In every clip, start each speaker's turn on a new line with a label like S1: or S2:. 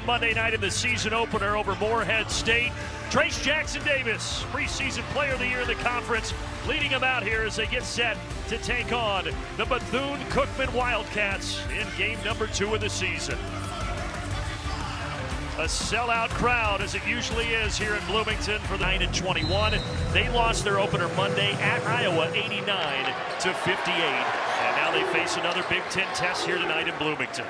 S1: Monday night in the season opener over Morehead State. Trayce Jackson-Davis, preseason player of the year in the conference, leading them out here as they get set to take on the Bethune-Cookman Wildcats in game number 2 of the season. A sellout crowd, as it usually is here in Bloomington for the 9-21. They lost their opener Monday at Iowa 89-58. And now they face another Big Ten test here tonight in Bloomington.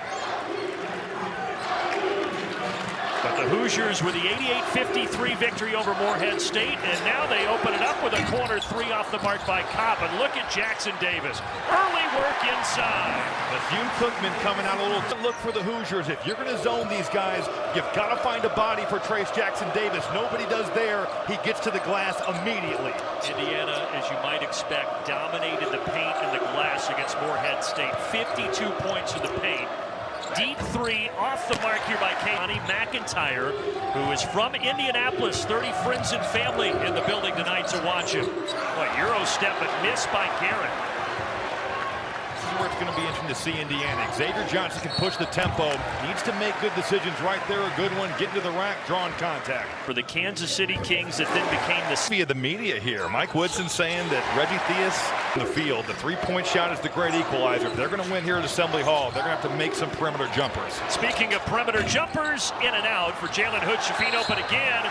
S1: But the Hoosiers with the 88-53 victory over Morehead State, and now they open it up with a corner 3 off the mark by Kopp. And look at Jackson-Davis. Early work inside.
S2: Bethune-Cookman coming out a little to look for the Hoosiers. If you're going to zone these guys, you've got to find a body for Trayce Jackson-Davis. Nobody does there. He gets to the glass immediately.
S1: Indiana, as you might expect, dominated the paint and the glass against Morehead State. 52 points in the paint. Deep 3 off the mark here by Johnny McIntyre, who is from Indianapolis. 30 friends and family in the building tonight to watch him. Boy, Euro step, but missed by Garrett.
S2: This is where it's going to be interesting to see Indiana. Xavier Johnson can push the tempo. Needs to make good decisions right there. A good one. Get into the rack, drawing contact.
S1: For the Kansas City Kings that then became the...
S2: Via the media here. Mike Woodson saying that Reggie Theus in the field. The 3-point shot is the great equalizer. If they're going to win here at Assembly Hall, they're going to have to make some perimeter jumpers.
S1: Speaking of perimeter jumpers, in and out for Jalen Hood-Schifino, but again,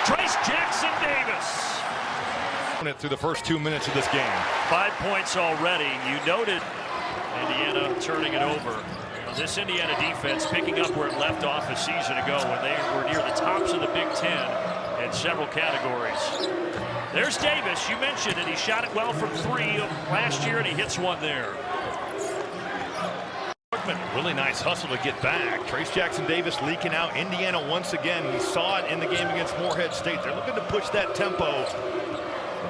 S1: Trayce Jackson-Davis.
S2: Through the first 2 minutes of this game.
S1: 5 points already. You noted Indiana turning it over. This Indiana defense picking up where it left off a season ago when they were near the tops of the Big Ten in several categories. There's Davis. You mentioned it. He shot it well from 3 last year, and he hits one there.
S2: Really nice hustle to get back. Trayce Jackson-Davis leaking out. Indiana once again. We saw it in the game against Morehead State. They're looking to push that tempo.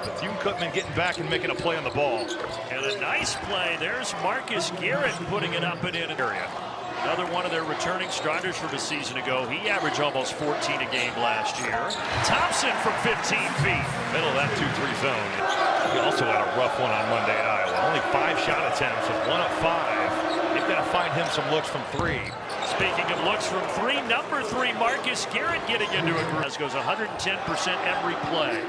S2: Bethune-Cookman getting back and making a play on the ball.
S1: And a nice play. There's Marcus Garrett putting it up and in an area. Another one of their returning starters from a season ago. He averaged almost 14 a game last year. Thompson from 15 feet.
S2: Middle of that 2-3 zone. He also had a rough one on Monday at Iowa. Only 5 shot attempts with 1 of 5. They've got to find him some looks from 3.
S1: Speaking of looks from 3, number 3, Marcus Garrett getting into it. Goes 110% every play.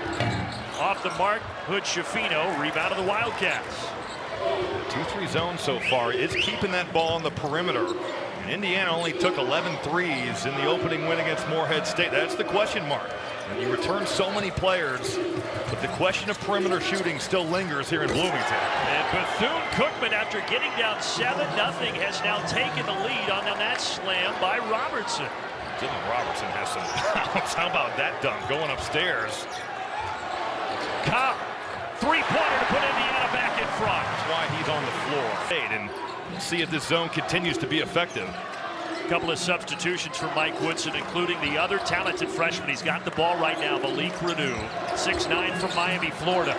S1: Off the mark, Hood-Schifino, rebound of the Wildcats.
S2: 2-3 zone so far. It's keeping that ball on the perimeter. And Indiana only took 11 threes in the opening win against Morehead State. That's the question mark. And you return so many players, but the question of perimeter shooting still lingers here in Bloomington.
S1: And Bethune-Cookman, after getting down 7-0, has now taken the lead on that slam by Robertson.
S2: Dylan Robertson has some bounce. How about that dunk going upstairs?
S1: Kopp, 3-pointer to put Indiana back in front.
S2: That's why he's on the floor. And we'll see if this zone continues to be effective.
S1: A couple of substitutions for Mike Woodson, including the other talented freshman. He's got the ball right now, Malik Renew, 6'9" from Miami, Florida.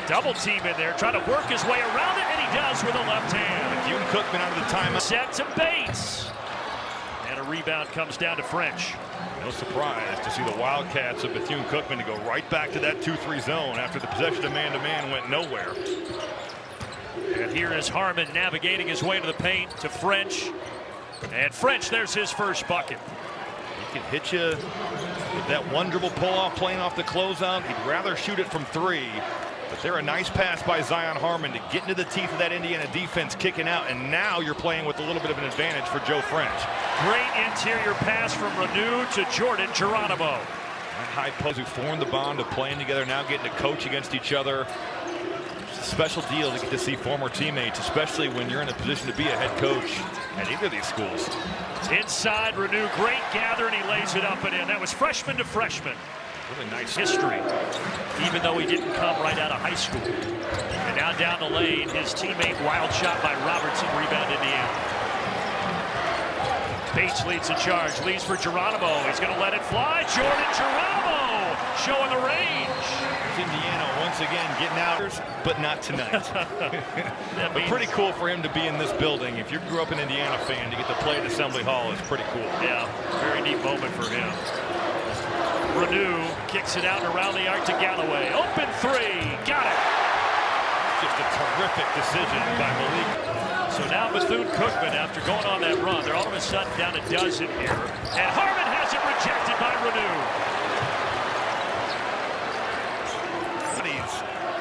S1: Double team in there, trying to work his way around it, and he does with a left hand.
S2: Bethune-Cookman out of the timeout.
S1: Set to Bates. And a rebound comes down to French.
S2: No surprise to see the Wildcats of Bethune-Cookman to go right back to that 2-3 zone after the possession of man-to-man went nowhere.
S1: And here is Harmon navigating his way to the paint to French. And French, there's his first bucket.
S2: He can hit you with that one dribble pull-off playing off the closeout. He'd rather shoot it from 3. But there a nice pass by Zion Harmon to get into the teeth of that Indiana defense kicking out. And now you're playing with a little bit of an advantage for Joe French.
S1: Great interior pass from Renew to Jordan Geronimo.
S2: That high post who formed the bond of playing together, now getting to coach against each other. It's a special deal to get to see former teammates, especially when you're in a position to be a head coach at either of these schools.
S1: Inside, Renew, great gather, and he lays it up and in. That was freshman to freshman.
S2: Really nice
S1: history, even though he didn't come right out of high school. And now down the lane, his teammate, wild shot by Robertson, rebound Indiana. Bates leads the charge, leads for Geronimo. He's going to let it fly. Jordan Geronimo showing the range.
S2: Indiana once again getting out, but not tonight. But pretty cool for him to be in this building. If you grew up an Indiana fan, to get to play at Assembly Hall is pretty cool.
S1: Yeah, very neat moment for him. Renew kicks it out and around the arc to Galloway. Open 3, got it.
S2: Just a terrific decision by Malik.
S1: So now Bethune-Cookman, after going on that run, they're all of a sudden down a dozen here. And Harmon has it rejected by Renew.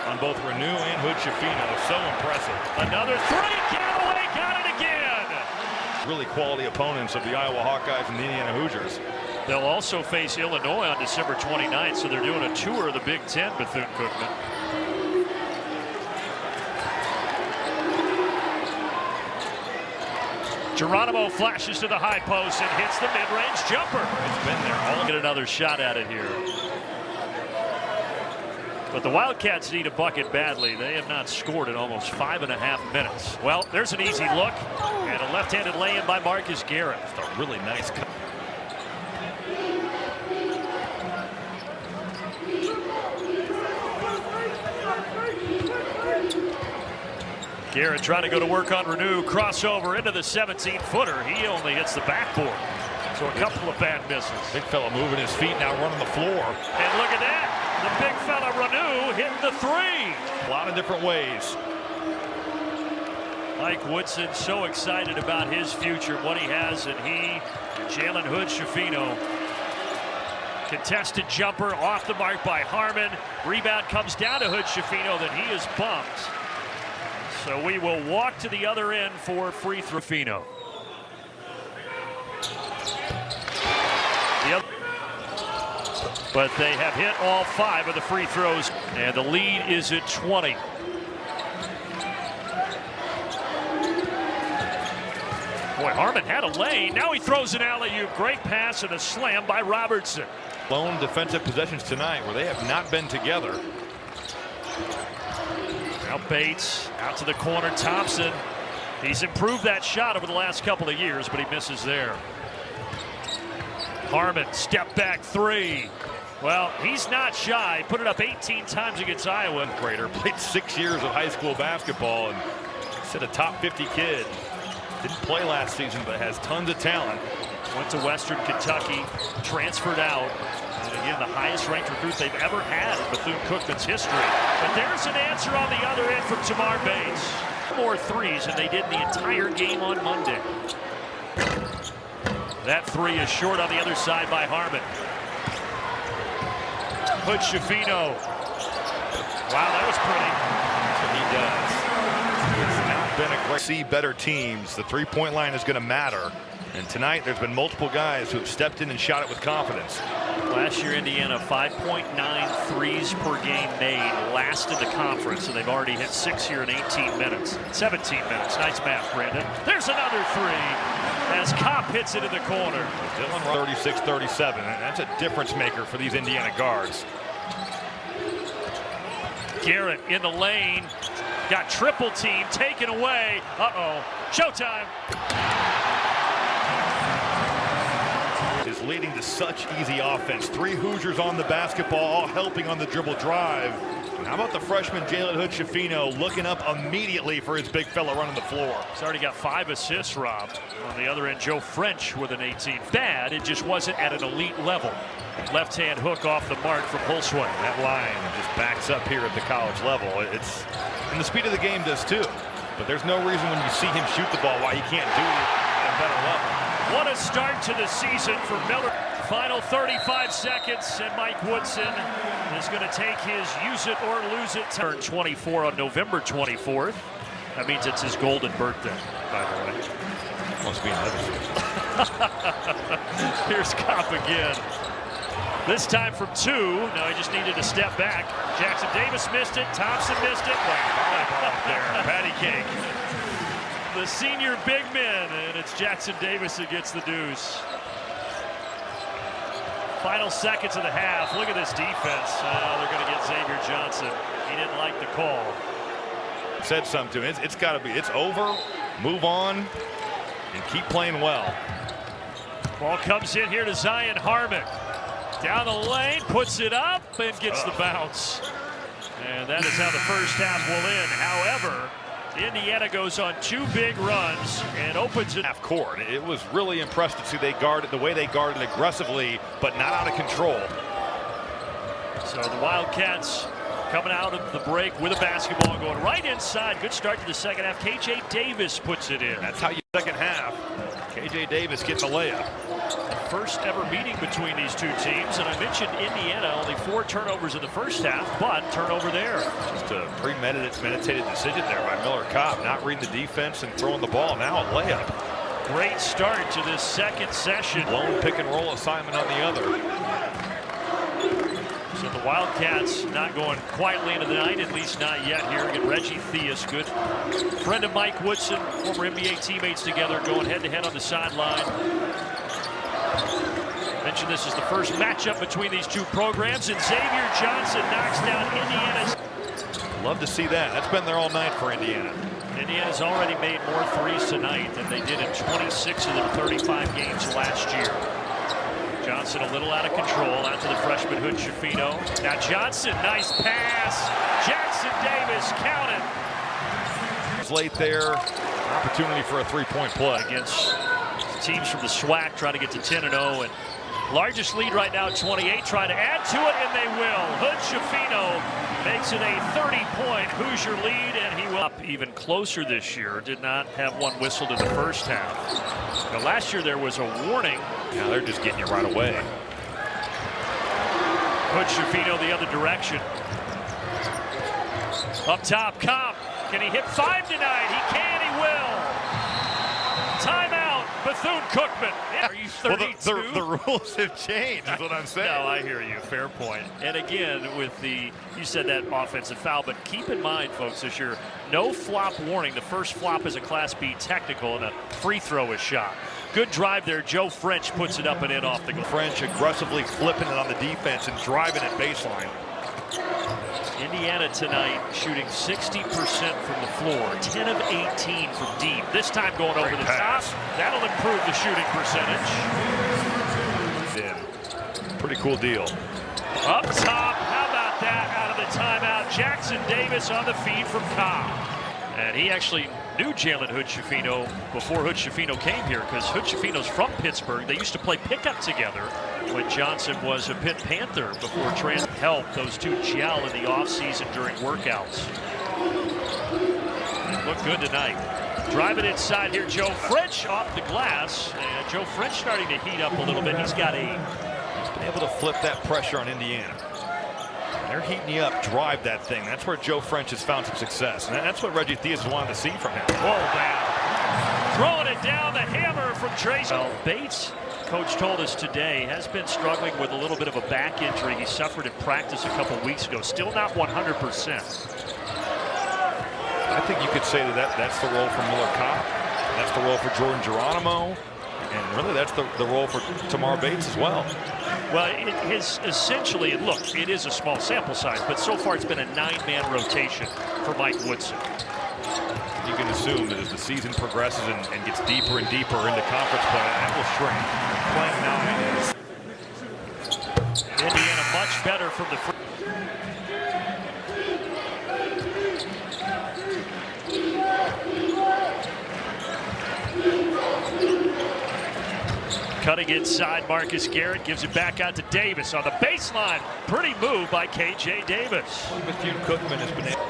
S2: On both Renew and Hood-Schifino, so impressive.
S1: Another three, Galloway got it again.
S2: Really quality opponents of the Iowa Hawkeyes and the Indiana Hoosiers.
S1: They'll also face Illinois on December 29th, so they're doing a tour of the Big Ten, Bethune-Cookman. Geronimo flashes to the high post and hits the mid-range jumper.
S2: It's been there. All
S1: get another shot at it here. But the Wildcats need a bucket badly. They have not scored in almost 5.5 minutes. Well, there's an easy look and a left-handed lay-in by Marcus Garrett.
S2: a really nice cut.
S1: Garrett trying to go to work on Renew. Crossover into the 17-footer. He only hits the backboard. So a couple of bad misses.
S2: Big fella moving his feet, now running the floor.
S1: And look at that. The big fella Renew hitting the three.
S2: A lot of different ways.
S1: Mike Woodson so excited about his future, what he has, and Jalen Hood-Schifino. Contested jumper off the mark by Harmon. Rebound comes down to Hood-Schifino, then he is bumped. So we will walk to the other end for free throw. Fino. But they have hit all 5 of the free throws, and the lead is at 20. Boy, Harmon had a lane. Now he throws an alley-oop. Great pass and a slam by Robertson.
S2: Lone defensive possessions tonight where they have not been together.
S1: Now Bates out to the corner. Thompson. He's improved that shot over the last couple of years, but he misses there. Harmon, step back three. Well, he's not shy. Put it up 18 times against Iowa.
S2: Grader played 6 years of high school basketball and said a top 50 kid. Didn't play last season, but has tons of talent.
S1: Went to Western Kentucky, transferred out. And again, the highest ranked recruit they've ever had in Bethune-Cookman's history. But there's an answer on the other end from Tamar Bates. More threes than they did the entire game on Monday. That three is short on the other side by Harmon. Hood-Schifino. Wow, that was pretty.
S2: That's what he does. It's not been a great. See better teams. The three-point line is going to matter. And tonight, there's been multiple guys who have stepped in and shot it with confidence.
S1: Last year, Indiana 5.9 threes per game made, last in the conference, and they've already hit 6 here in 18 minutes. 17 minutes. Nice math, Brandon. There's another three as Kopp hits it in the corner.
S2: Dylan 36-37. That's a difference maker for these Indiana guards.
S1: Garrett in the lane. Got triple team taken away. Uh-oh. Showtime.
S2: Is leading to such easy offense. 3 Hoosiers on the basketball, all helping on the dribble drive. And how about the freshman Jalen Hood-Schifino looking up immediately for his big fella running the floor?
S1: He's already got 5 assists, Rob. On the other end, Joe French with an 18. Bad, it just wasn't at an elite level. Left-hand hook off the mark from Holsway.
S2: That line just backs up here at the college level. And the speed of the game does too. But there's no reason when you see him shoot the ball why he can't do it at a better level.
S1: What a start to the season for Miller. Final 35 seconds, and Mike Woodson is going to take his use it or lose it. Turn 24 on November 24th. That means it's his golden birthday, by the way.
S2: Must be another.
S1: Here's Kopp again. This time from 2. Now he just needed to step back. Jackson-Davis missed it. Thompson missed it.
S2: Volleyball there. Patty cake.
S1: The senior big men, and it's Jackson-Davis that gets the deuce. Final seconds of the half. Look at this defense. They're going to get Xavier Johnson. He didn't like the call.
S2: Said something to him. It's got to be. It's over. Move on and keep playing well.
S1: Ball comes in here to Zion Harmon. Down the lane, puts it up, and gets the bounce. And that is how the first half will end. However, Indiana goes on 2 big runs and opens it.
S2: Half court. It was really impressive to see the way they guarded aggressively, but not out of control.
S1: So the Wildcats Coming out of the break with a basketball going right inside. Good start to the second half. KJ Davis puts it in.
S2: That's how you second half. KJ Davis getting the layup.
S1: The first ever meeting between these two teams, and I mentioned Indiana only 4 turnovers in the first half, but turnover there.
S2: Just a premeditated decision there by Miller Kopp, not reading the defense and throwing the ball. Now a layup.
S1: Great start to this second session.
S2: Lone pick and roll assignment on the other.
S1: So the Wildcats not going quietly into the night, at least not yet here. Again, Reggie Theus, good friend of Mike Woodson, former NBA teammates together, going head-to-head on the sideline. Mentioned this is the first matchup between these two programs, and Xavier Johnson knocks down Indiana's.
S2: Love to see that. That's been there all night for Indiana.
S1: Indiana's already made more threes tonight than they did in 26 of their 35 games last year. Johnson a little out of control, out to the freshman Hood Schifino. Now Johnson, nice pass. Jackson-Davis, count it.
S2: Late there, opportunity for a three-point play.
S1: Against teams from the SWAC trying to get to 10-0, and largest lead right now, 28, trying to add to it, and they will. Hood Schifino makes it a 30-point Hoosier lead, and he will up even closer this year. Did not have one whistled in the first half. Now, last year there was a warning.
S2: Now they're just getting you right away.
S1: Hood Schifino the other direction. Up top, Kopp. Can he hit 5 tonight? He can, he will. Timeout, Bethune-Cookman. Are you 32?
S2: Well, the rules have changed, is what I'm saying.
S1: No, I hear you. Fair point. And again, with the, you said that offensive foul, but keep in mind, folks, this year, no flop warning. The first flop is a Class B technical, and a free throw is shot. Good drive there. Joe French puts it up and in off the goal.
S2: French aggressively flipping it on the defense and driving it baseline.
S1: Indiana tonight shooting 60% from the floor, 10 of 18 from deep. This time going over the top. That'll improve the shooting percentage.
S2: Pretty cool deal.
S1: Up top, how about that out of the timeout? Jackson-Davis on the feed from Kopp. And he actually knew Jalen Hood Schifino before Hood Schifino came here, because Hood Schifino's from Pittsburgh. They used to play pickup together when Johnson was a Pitt Panther before Trey helped those two gel in the offseason during workouts. Look good tonight. Driving inside here, Joe French off the glass. And Joe French starting to heat up a little bit. He's got 8.
S2: He's been able to flip that pressure on Indiana. They're heating you up, drive that thing. That's where Joe French has found some success. And that's what Reggie Theus wanted to see from him.
S1: Whoa, man. Throwing it down, the hammer from Trayce. Well, Bates, coach told us today, has been struggling with a little bit of a back injury. He suffered in practice a couple weeks ago. Still not 100%.
S2: I think you could say that's the role for Miller Kopp. That's the role for Jordan Geronimo. And really, that's the role for Tamar Bates as well.
S1: Well, it is essentially, and look, it is a small sample size, but so far it's been a 9-man rotation for Mike Woodson.
S2: You can assume that as the season progresses and gets deeper and deeper into conference play, that will shrink. Playing 9 is.
S1: Indiana much better from the free. Cutting inside, Marcus Garrett gives it back out to Davis on the baseline. Pretty move by KJ Davis.
S2: Bethune-Cookman has been able.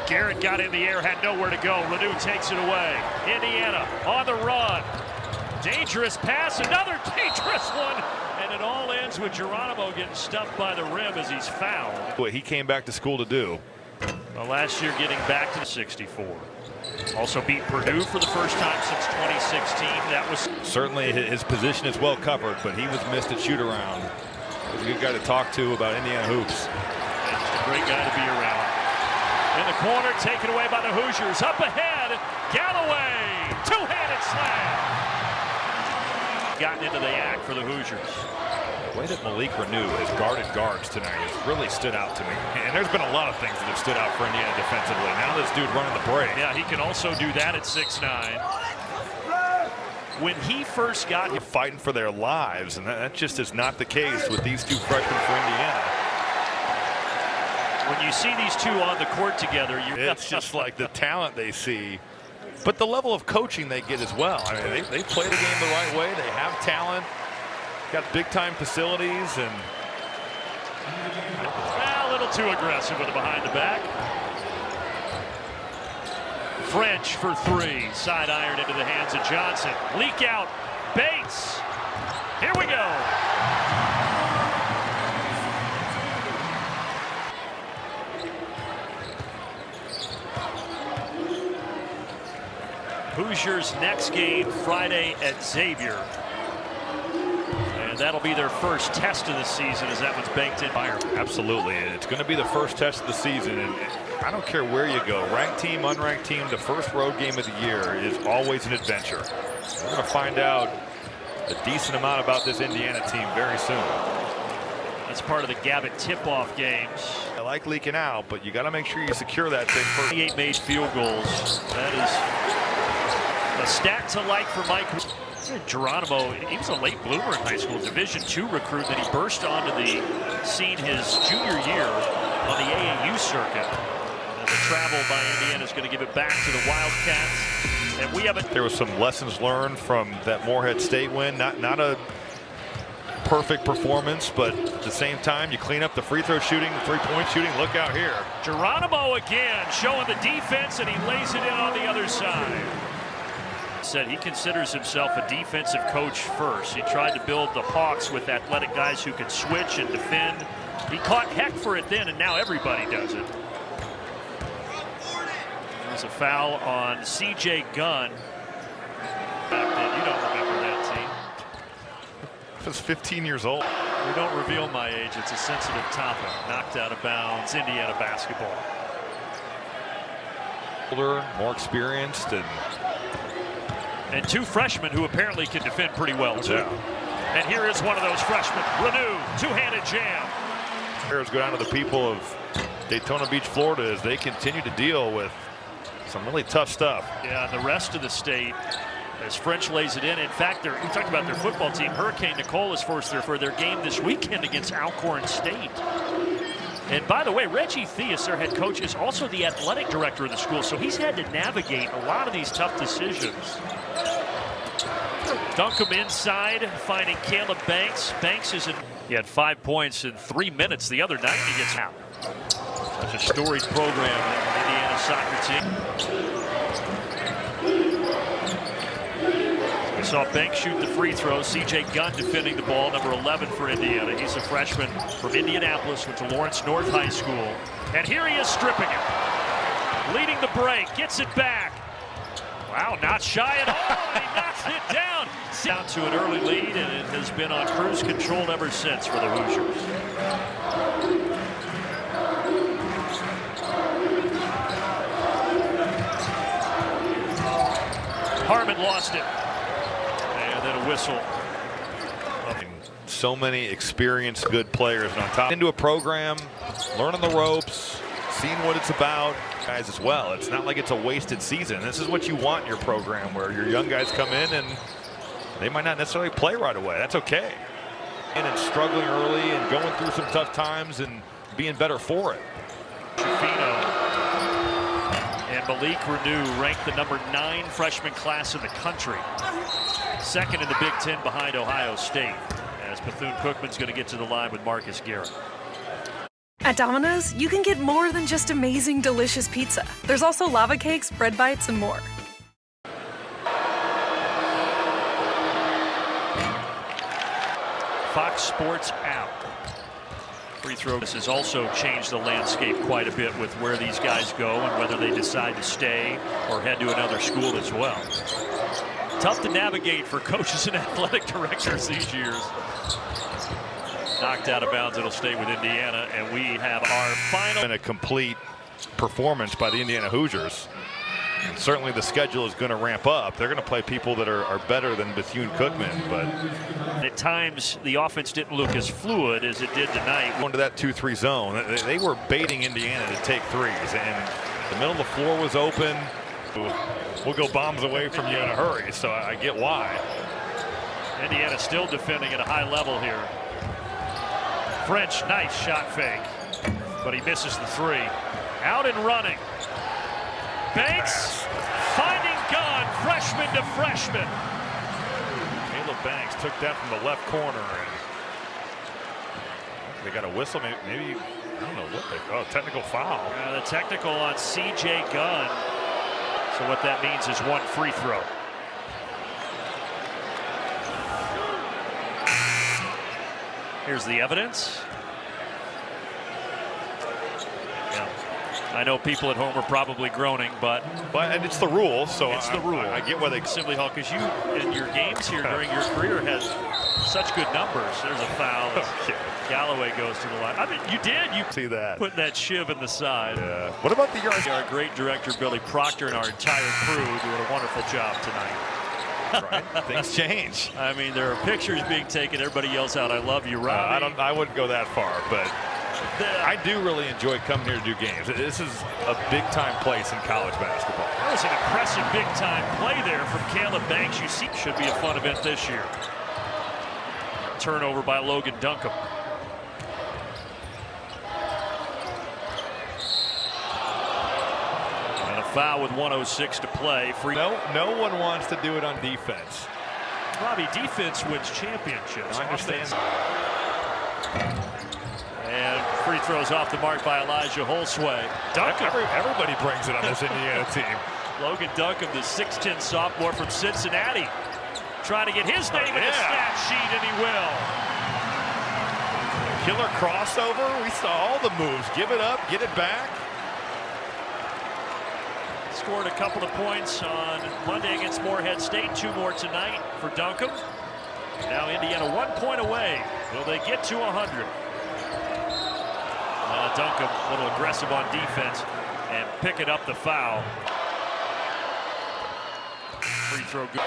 S1: Garrett got in the air, had nowhere to go. Renew takes it away. Indiana on the run. Dangerous pass, another dangerous one. And it all ends with Geronimo getting stuffed by the rim as he's fouled.
S2: What he came back to school to do.
S1: Well, last year getting back to 64. Also beat Purdue for the first time since 2016. That was
S2: certainly his position is well covered, but he was missed at shoot around. He's a good guy to talk to about Indiana hoops.
S1: And just a great guy to be around. In the corner, taken away by the Hoosiers. Up ahead, Galloway, two-handed slam. Gotten into the act for the Hoosiers.
S2: The way that Malik Renew has guarded guards tonight has really stood out to me. And there's been a lot of things that have stood out for Indiana defensively. Now this dude running the break.
S1: Yeah, he can also do that at 6'9". When he first got here,
S2: fighting for their lives, and that just is not the case with these two freshmen for Indiana.
S1: When you see these two on the court together,
S2: it's just like the talent they see, but the level of coaching they get as well. I mean, they play the game the right way. They have talent. Got big-time facilities, and
S1: A little too aggressive with a behind the back. French for three. Side iron into the hands of Johnson. Leak out. Bates. Here we go. Hoosiers next game Friday at Xavier. And that'll be their first test of the season as that one's banked in.
S2: Absolutely. It's going to be the first test of the season. And I don't care where you go, ranked team, unranked team, the first road game of the year is always an adventure. We're going to find out a decent amount about this Indiana team very soon.
S1: That's part of the Gabbett tip-off games.
S2: I like leaking out, but you got to make sure you secure that thing first.
S1: 28 made field goals. That is a stat to like for Mike. Geronimo, he was a late bloomer in high school, Division II recruit, then he burst onto the scene his junior year on the AAU circuit. As the travel by Indiana is going to give it back to the Wildcats. And we have a
S2: There was some lessons learned from that Morehead State win. Not a perfect performance, but at the same time, you clean up the free throw shooting, the three-point shooting. Look out here.
S1: Geronimo again showing the defense, and he lays it in on the other side. Said he considers himself a defensive coach first. He tried to build the Hawks with athletic guys who could switch and defend. He caught heck for it then, and now everybody does it. There's a foul on CJ Gunn. You don't remember that team.
S2: I was 15 years old.
S1: We don't reveal my age. It's a sensitive topic. Knocked out of bounds, Indiana basketball.
S2: Older, more experienced,
S1: and two freshmen who apparently can defend pretty well too.
S2: Yeah.
S1: And here is one of those freshmen. Renew, two-handed jam.
S2: Players go down to the people of Daytona Beach, Florida, as they continue to deal with some really tough stuff.
S1: Yeah, and the rest of the state, as French lays it in. In fact, we talked about their football team. Hurricane Nicole is forced there for their game this weekend against Alcorn State. And by the way, Reggie Theus, their head coach, is also the athletic director of the school, so he's had to navigate a lot of these tough decisions. Dunk him inside, finding Caleb Banks. Banks is he had 5 points in 3 minutes the other night. He gets out. Such a storied program, the Indiana soccer team. We saw Banks shoot the free throw. CJ Gunn defending the ball, number 11 for Indiana. He's a freshman from Indianapolis, went to Lawrence North High School. And here he is stripping it. Leading the break, gets it back. Wow, not shy at all. He knocks it down. Down to an early lead, and it has been on cruise control ever since for the Hoosiers. Harmon lost it. And then a whistle.
S2: So many experienced, good players, and on top into a program, learning the ropes, seeing what it's about. Guys as well. It's not like it's a wasted season. This is what you want in your program, where your young guys come in and they might not necessarily play right away. That's okay. And struggling early and going through some tough times and being better for it.
S1: Fino and Malik Renew ranked the number 9 freshman class in the country. Second in the Big Ten behind Ohio State. As Bethune-Cookman's going to get to the line with Marcus Garrett.
S3: At Domino's, you can get more than just amazing, delicious pizza. There's also lava cakes, bread bites, and more.
S1: Fox Sports app. Free throw. This has also changed the landscape quite a bit with where these guys go and whether they decide to stay or head to another school as well. Tough to navigate for coaches and athletic directors these years. Knocked out of bounds. It'll stay with Indiana, and we have our final.
S2: And a complete performance by the Indiana Hoosiers. And certainly the schedule is going to ramp up. They're going to play people that are better than Bethune-Cookman, but
S1: at times the offense didn't look as fluid as it did tonight.
S2: Going to that 2-3 zone, they were baiting Indiana to take threes, and the middle of the floor was open. We'll go bombs away from you in a hurry, so I get why.
S1: Indiana still defending at a high level here. French, nice shot fake, but he misses the three. Out and running. Banks finding Gunn, freshman to freshman.
S2: Caleb Banks took that from the left corner. And They got a whistle. Maybe I don't know what they call technical foul.
S1: The technical on C.J. Gunn. So what that means is one free throw. Here's the evidence. Yeah. I know people at home are probably groaning, but
S2: and it's the rule, so
S1: it's the rule.
S2: I get why they
S1: simply Hall, because you in your games here during your career has such good numbers. There's a foul.
S2: Okay.
S1: Galloway goes to the line. I mean, you did. You
S2: see that.
S1: Put that shiv in the side.
S2: Yeah. What about the yards?
S1: Our great director Billy Proctor and our entire crew doing a wonderful job tonight.
S2: Right. Things change.
S1: I mean, there are pictures being taken. Everybody yells out, "I love you, Robbie."
S2: I wouldn't go that far, but I do really enjoy coming here to do games. This is a big-time place in college basketball.
S1: That was an impressive big-time play there from Caleb Banks. You see, should be a fun event this year. Turnover by Logan Duncombe. And a foul with 1:06 to play. Free.
S2: No one wants to do it on defense.
S1: Robbie, defense wins championships.
S2: I understand.
S1: And free throws off the mark by Elijah Holsway. Duncombe.
S2: Everybody brings it on this Indiana team.
S1: Logan Duncombe, the 6'10" sophomore from Cincinnati, trying to get his name in the stat sheet, and he will.
S2: Killer crossover. We saw all the moves. Give it up, get it back.
S1: Scored a couple of points on Monday against Morehead State. 2 more tonight for Duncombe. Now Indiana 1 point away. Will they get to 100? Duncombe a little aggressive on defense and picking up the foul. Free throw good.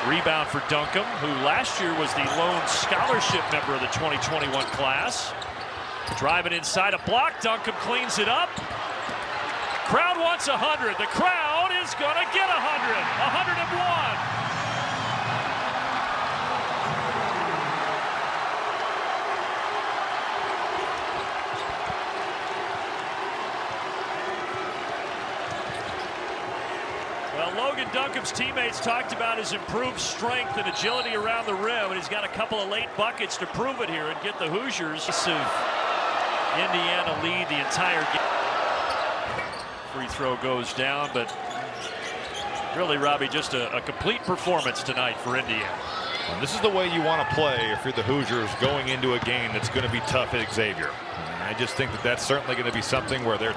S1: Rebound for Duncombe, who last year was the lone scholarship member of the 2021 class. Driving inside a block. Duncombe cleans it up. Crowd wants 100. The crowd is going to get 100. 101. Well, Logan Duncombe's teammates talked about his improved strength and agility around the rim, and he's got a couple of late buckets to prove it here and get the Hoosiers Indiana lead the entire game. Free throw goes down, but really, Robbie, just a complete performance tonight for Indiana.
S2: And this is the way you want to play if you're the Hoosiers going into a game that's going to be tough at Xavier. And I just think that that's certainly going to be something where they're